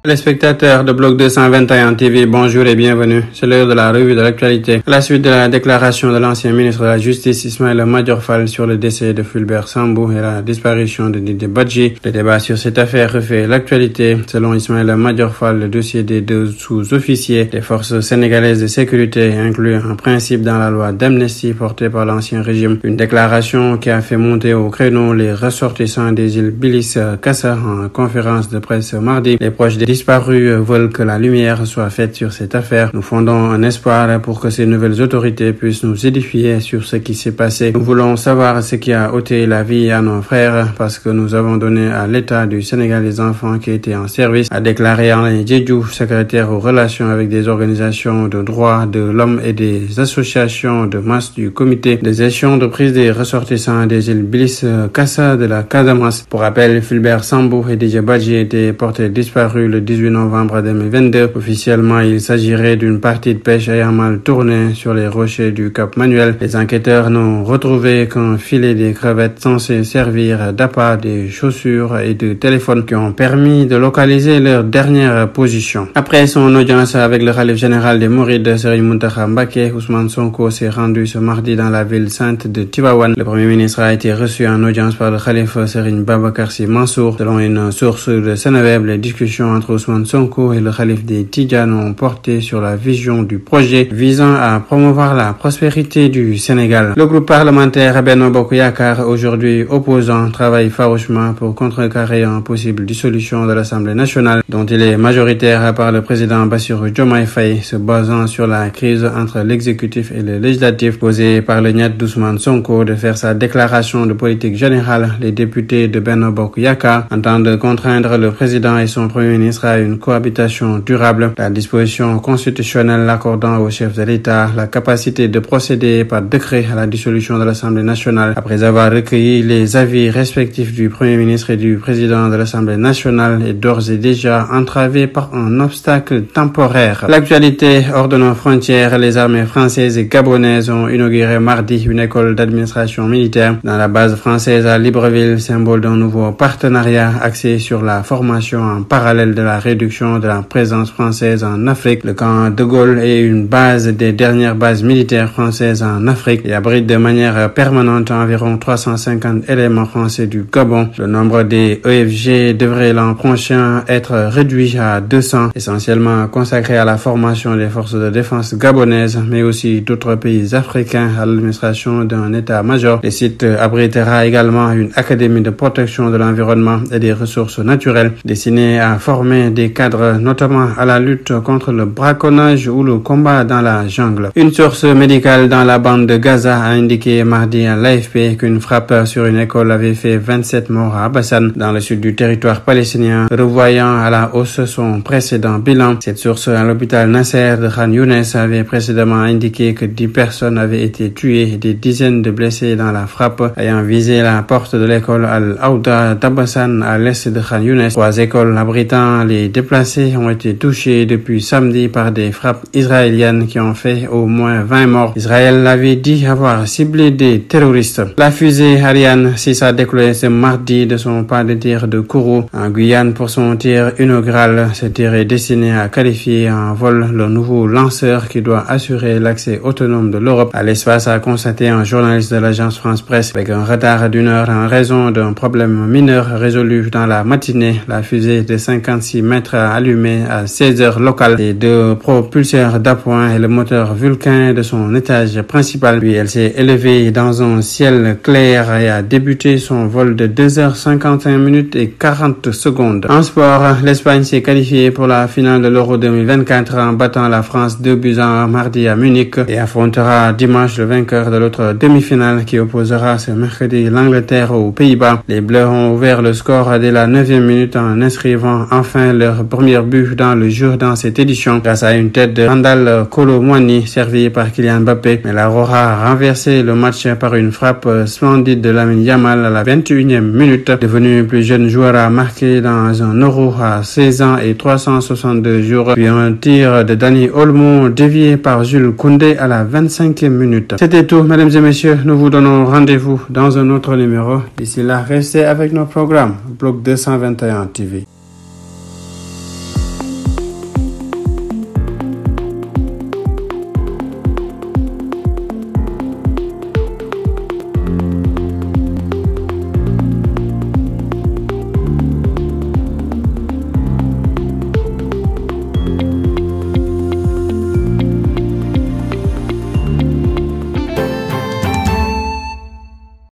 Les spectateurs de Bloc 221 TV, bonjour et bienvenue. C'est l'heure de la revue de l'actualité. À la suite de la déclaration de l'ancien ministre de la Justice Ismaïla Madior Fall sur le décès de Fulbert Sambou et la disparition de Didier Badji, le débat sur cette affaire refait l'actualité. Selon Ismaïla Madior Fall, le dossier des deux sous-officiers des forces sénégalaises de sécurité inclut un principe dans la loi d'amnistie portée par l'ancien régime. Une déclaration qui a fait monter au créneau les ressortissants des îles Bilis Kassa en conférence de presse mardi. Les proches des disparus veulent que la lumière soit faite sur cette affaire. Nous fondons un espoir pour que ces nouvelles autorités puissent nous édifier sur ce qui s'est passé. Nous voulons savoir ce qui a ôté la vie à nos frères parce que nous avons donné à l'État du Sénégal des enfants qui étaient en service, a déclaré Alain Diédhiou, secrétaire aux relations avec des organisations de droits de l'homme et des associations de masse du comité de gestion de prise des ressortissants des îles Bilis Kassa de la Casamance. Pour rappel, Fulbert Sambou et Didier Badji étaient portés disparus le 18 novembre 2022. Officiellement, il s'agirait d'une partie de pêche ayant mal tourné sur les rochers du Cap Manuel. Les enquêteurs n'ont retrouvé qu'un filet des crevettes censé servir d'appât, des chaussures et de téléphones qui ont permis de localiser leur dernière position. Après son audience avec le khalife général des Mourides, Serigne Mountakha Mbacké, Ousmane Sonko s'est rendu ce mardi dans la ville sainte de Tivaouane. Le premier ministre a été reçu en audience par le khalife Serigne Babacar Sy Mansour. Selon une source de Seneweb, les discussions entre Ousmane Sonko et le khalife des Tidjanes ont porté sur la vision du projet visant à promouvoir la prospérité du Sénégal. Le groupe parlementaire Benno Bokk Yakaar, aujourd'hui opposant, travaille farouchement pour contrecarrer une possible dissolution de l'Assemblée nationale, dont il est majoritaire par le président Bassirou Diomaye Faye, se basant sur la crise entre l'exécutif et le législatif posée par le niat d'Ousmane Sonko de faire sa déclaration de politique générale. Les députés de Benno Bokk Yakaar entendent contraindre le président et son premier ministre à une cohabitation durable. La disposition constitutionnelle accordant au chef de l'État la capacité de procéder par décret à la dissolution de l'Assemblée nationale après avoir recueilli les avis respectifs du Premier ministre et du président de l'Assemblée nationale est d'ores et déjà entravée par un obstacle temporaire. L'actualité hors de nos frontières, les armées françaises et gabonaises ont inauguré mardi une école d'administration militaire dans la base française à Libreville, symbole d'un nouveau partenariat axé sur la formation en parallèle de la réduction de la présence française en Afrique. Le camp de Gaulle est une base des dernières bases militaires françaises en Afrique et abrite de manière permanente environ 350 éléments français du Gabon. Le nombre des EFG devrait l'an prochain être réduit à 200, essentiellement consacré à la formation des forces de défense gabonaises, mais aussi d'autres pays africains à l'administration d'un état-major. Le site abritera également une académie de protection de l'environnement et des ressources naturelles destinée à former des cadres, notamment à la lutte contre le braconnage ou le combat dans la jungle. Une source médicale dans la bande de Gaza a indiqué mardi à l'AFP qu'une frappe sur une école avait fait 27 morts à Bassan, dans le sud du territoire palestinien, revoyant à la hausse son précédent bilan. Cette source à l'hôpital Nasser de Khan Younes avait précédemment indiqué que 10 personnes avaient été tuées et des dizaines de blessés dans la frappe ayant visé la porte de l'école Al-Aouda d'Abassan à l'est de Khan Younes. 3 écoles abritant les déplacés ont été touchés depuis samedi par des frappes israéliennes qui ont fait au moins 20 morts. Israël avait dit avoir ciblé des terroristes. La fusée Ariane 6 a décollé ce mardi de son pas de tir de Kourou en Guyane pour son tir inaugural. Ce tir est destiné à qualifier en vol le nouveau lanceur qui doit assurer l'accès autonome de l'Europe à l'espace, a constaté un journaliste de l'agence France Presse. Avec un retard d'1 heure en raison d'un problème mineur résolu dans la matinée, la fusée de 56 mètres allumée à 16 heures locales, les 2 propulseurs d'appoint et le moteur Vulcain de son étage principal. Puis elle s'est élevée dans un ciel clair et a débuté son vol de 2h51 et 40 secondes. En sport, l'Espagne s'est qualifiée pour la finale de l'Euro 2024 en battant la France 2-1 mardi à Munich et affrontera dimanche le vainqueur de l'autre demi-finale qui opposera ce mercredi l'Angleterre aux Pays-Bas. Les Bleus ont ouvert le score dès la 9e minute en inscrivant enfin leur premier but dans le jeu dans cette édition grâce à une tête de Randal Kolo Muani servie par Kylian Mbappé. Mais l'Aurora a renversé le match par une frappe splendide de Lamine Yamal à la 21e minute. Devenu plus jeune joueur à marquer dans un Euro à 16 ans et 362 jours. Puis un tir de Dani Olmo dévié par Jules Koundé à la 25e minute. C'était tout, mesdames et messieurs. Nous vous donnons rendez-vous dans un autre numéro. D'ici là, restez avec nos programmes. Bloc 221 TV.